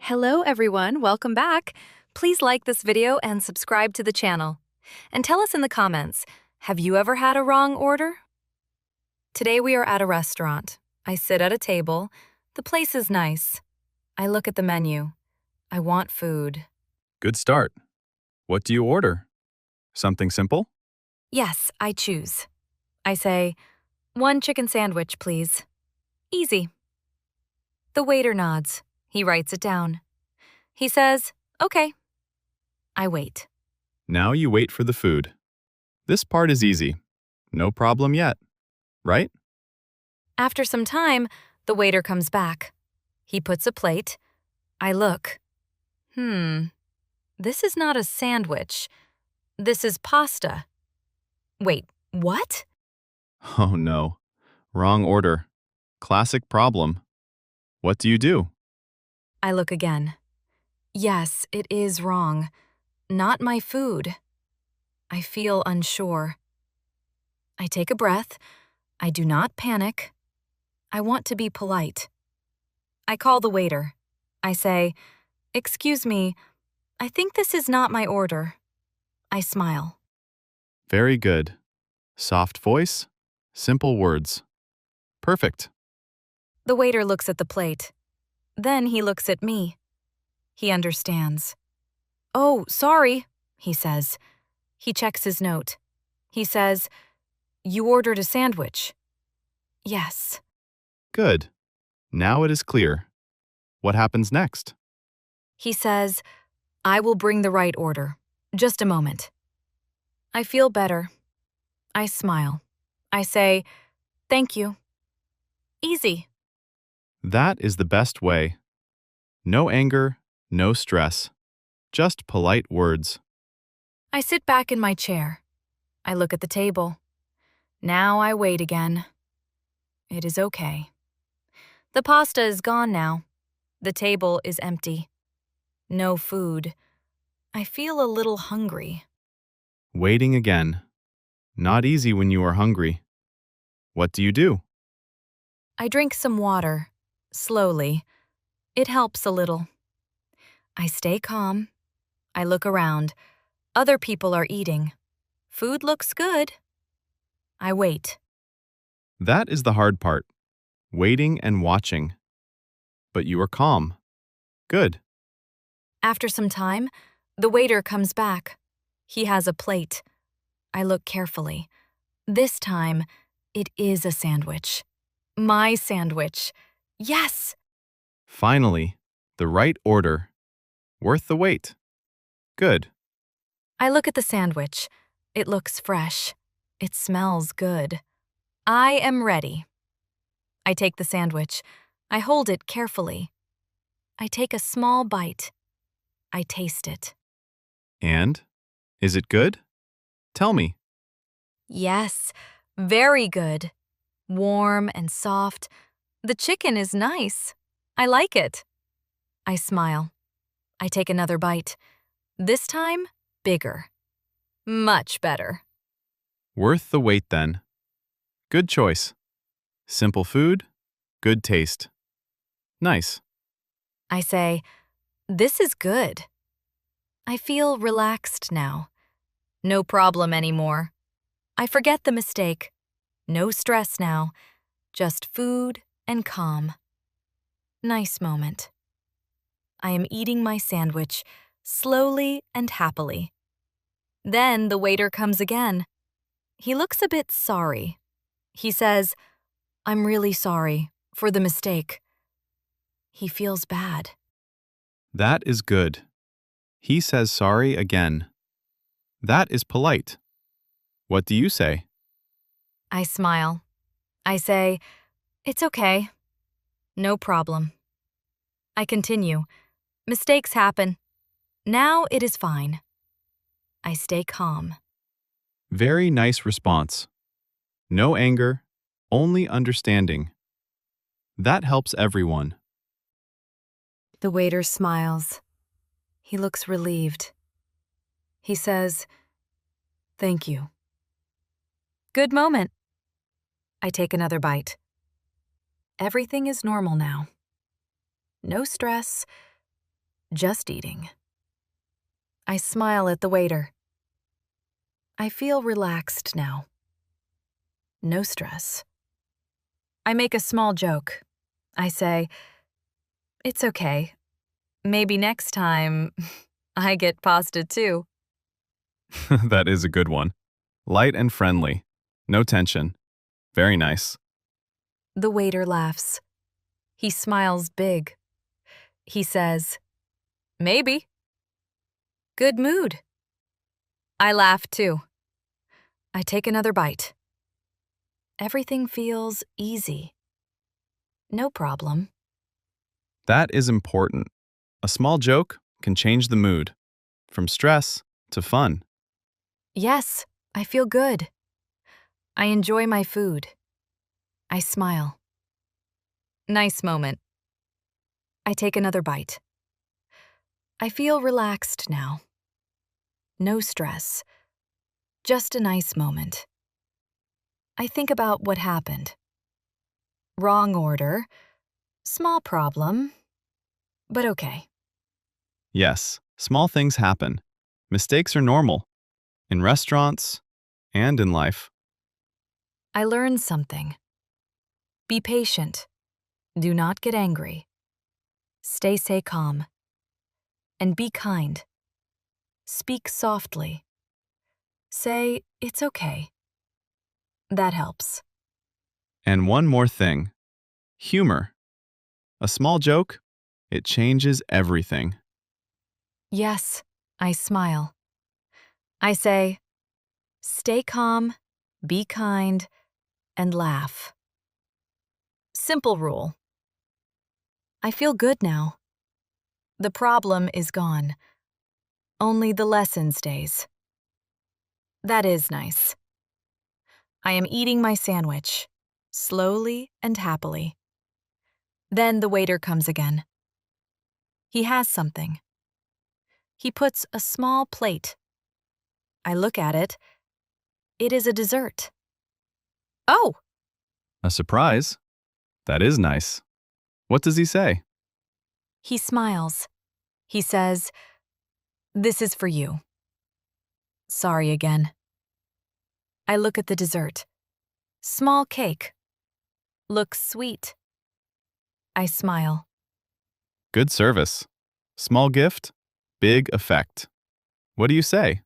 Hello everyone, welcome back. Please like this video and subscribe to the channel. And tell us in the comments, have you ever had a wrong order? Today we are at a restaurant. I sit at a table. The place is nice. I look at the menu. I want food. Good start. What do you order? Something simple? Yes, I choose. I say, 1 chicken sandwich, please. Easy. The waiter nods. He writes it down. He says, okay. I wait. Now you wait for the food. This part is easy. No problem yet, right? After some time, the waiter comes back. He puts a plate. I look. This is not a sandwich. This is pasta. Wait, what? Oh no. Wrong order. Classic problem. What do you do? I look again. Yes, it is wrong. Not my food. I feel unsure. I take a breath. I do not panic. I want to be polite. I call the waiter. I say, "Excuse me, I think this is not my order." I smile. Very good. Soft voice, simple words. Perfect. The waiter looks at the plate. Then he looks at me. He understands. "Oh, sorry," he says. He checks his note. He says, "You ordered a sandwich." Yes. Good. Now it is clear. What happens next? He says, "I will bring the right order. Just a moment." I feel better. I smile. I say, "Thank you." Easy. That is the best way. No anger, no stress. Just polite words. I sit back in my chair. I look at the table. Now I wait again. It is okay. The pasta is gone now. The table is empty. No food. I feel a little hungry. Waiting again. Not easy when you are hungry. What do you do? I drink some water, slowly. It helps a little. I stay calm. I look around. Other people are eating. Food looks good. I wait. That is the hard part. Waiting and watching. But you are calm. Good. After some time, the waiter comes back. He has a plate. I look carefully. This time, it is a sandwich. My sandwich. Yes! Finally, the right order. Worth the wait. Good. I look at the sandwich. It looks fresh. It smells good. I am ready. I take the sandwich. I hold it carefully. I take a small bite. I taste it. And? Is it good? Tell me. Yes, very good. Warm and soft. The chicken is nice. I like it. I smile. I take another bite. This time, bigger. Much better. Worth the wait then. Good choice. Simple food, good taste. Nice. I say, this is good. I feel relaxed now. No problem anymore. I forget the mistake. No stress now. Just food and calm. Nice moment. I am eating my sandwich, slowly and happily. Then the waiter comes again. He looks a bit sorry. He says, "I'm really sorry for the mistake." He feels bad. That is good. He says sorry again. That is polite. What do you say? I smile. I say, "It's okay. No problem." I continue. Mistakes happen. Now it is fine. I stay calm. Very nice response. No anger, only understanding. That helps everyone. The waiter smiles. He looks relieved. He says, "Thank you." Good moment. I take another bite. Everything is normal now. No stress, just eating. I smile at the waiter. I feel relaxed now. No stress. I make a small joke. I say, "It's okay. Maybe next time I get pasta too." That is a good one. Light and friendly. No tension. Very nice. The waiter laughs. He smiles big. He says, "Maybe." Good mood. I laugh too. I take another bite. Everything feels easy. No problem. That is important. A small joke can change the mood, from stress to fun. Yes, I feel good. I enjoy my food. I smile. Nice moment. I take another bite. I feel relaxed now. No stress. Just a nice moment. I think about what happened. Wrong order. Small problem. But okay. Yes, small things happen. Mistakes are normal. In restaurants and in life. I learned something. Be patient. Do not get angry. Stay calm. And be kind. Speak softly. Say, "It's okay." That helps. And one more thing. Humor. A small joke, it changes everything. Yes, I smile. I say, "Stay calm, be kind, and laugh." Simple rule. I feel good now. The problem is gone. Only the lesson stays. That is nice. I am eating my sandwich, slowly and happily. Then the waiter comes again. He has something. He puts a small plate. I look at it. It is a dessert. Oh, A surprise? That is nice. What does he say? he smiles. He says, "This is for you." Sorry again. I look at the dessert. Small cake. Looks sweet. I smile. Good service. Small gift, big effect. What do you say?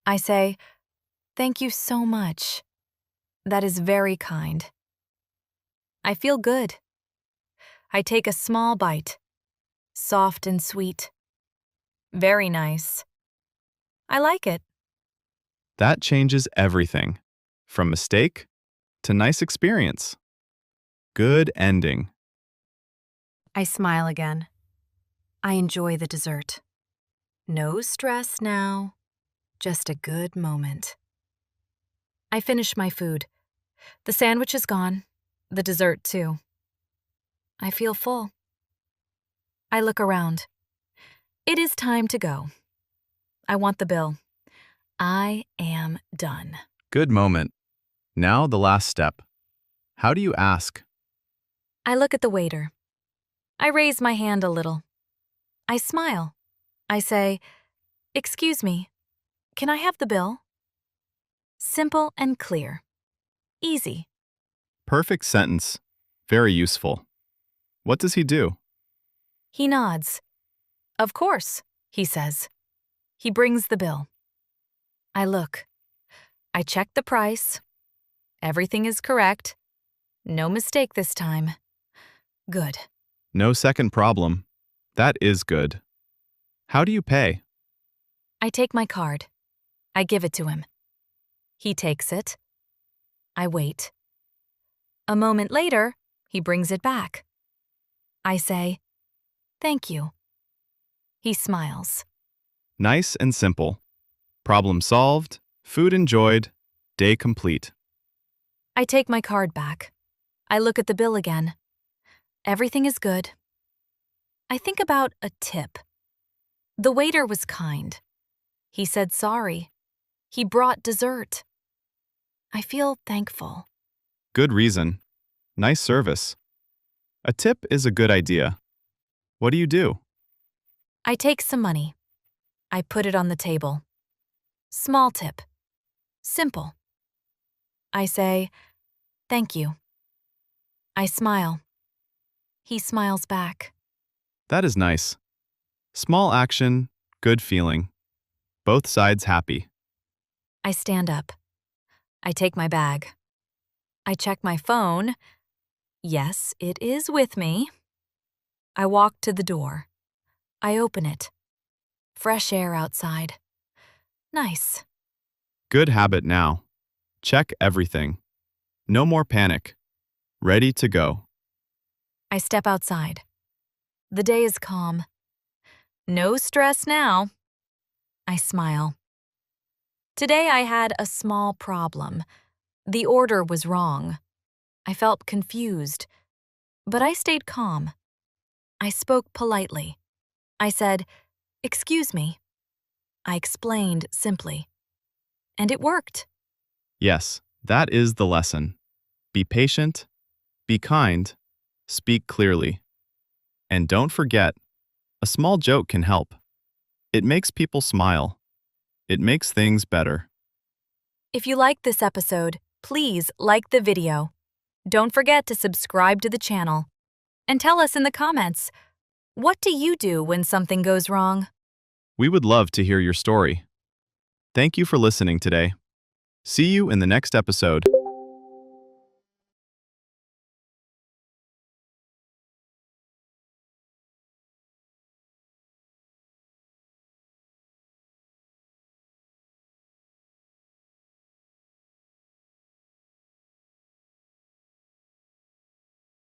I say, "Thank you so much. That is very kind." I feel good. I take a small bite. Soft and sweet. Very nice. I like it. That changes everything. From mistake to nice experience. Good ending. I smile again. I enjoy the dessert. No stress now. Just a good moment. I finish my food. The sandwich is gone. The dessert, too. I feel full. I look around. It is time to go. I want the bill. I am done. Good moment. Now the last step. How do you ask? I look at the waiter. I raise my hand a little. I smile. I say, "Excuse me, can I have the bill?" Simple and clear. Easy. Perfect sentence. Very useful. What does he do? He nods. "Of course," he says. He brings the bill. I look. I check the price. Everything is correct. No mistake this time. Good. No second problem. That is good. How do you pay? I take my card. I give it to him. He takes it. I wait. A moment later, he brings it back. I say, "Thank you." He smiles. Nice and simple. Problem solved, food enjoyed, day complete. I take my card back. I look at the bill again. Everything is good. I think about a tip. The waiter was kind. He said sorry. He brought dessert. I feel thankful. Good reason. Nice service. A tip is a good idea. What do you do? I take some money. I put it on the table. Small tip. Simple. I say, "Thank you." I smile. He smiles back. That is nice. Small action, good feeling. Both sides happy. I stand up. I take my bag. I check my phone. Yes, it is with me. I walk to the door. I open it. Fresh air outside. Nice. Good habit now. Check everything. No more panic. Ready to go. I step outside. The day is calm. No stress now. I smile. Today I had a small problem. The order was wrong. I felt confused, but I stayed calm. I spoke politely. I said, "Excuse me." I explained simply. And it worked. Yes, that is the lesson. Be patient, be kind, speak clearly. And don't forget, a small joke can help. It makes people smile. It makes things better. If you liked this episode, please like the video. Don't forget to subscribe to the channel. And tell us in the comments, what do you do when something goes wrong? We would love to hear your story. Thank you for listening today. See you in the next episode.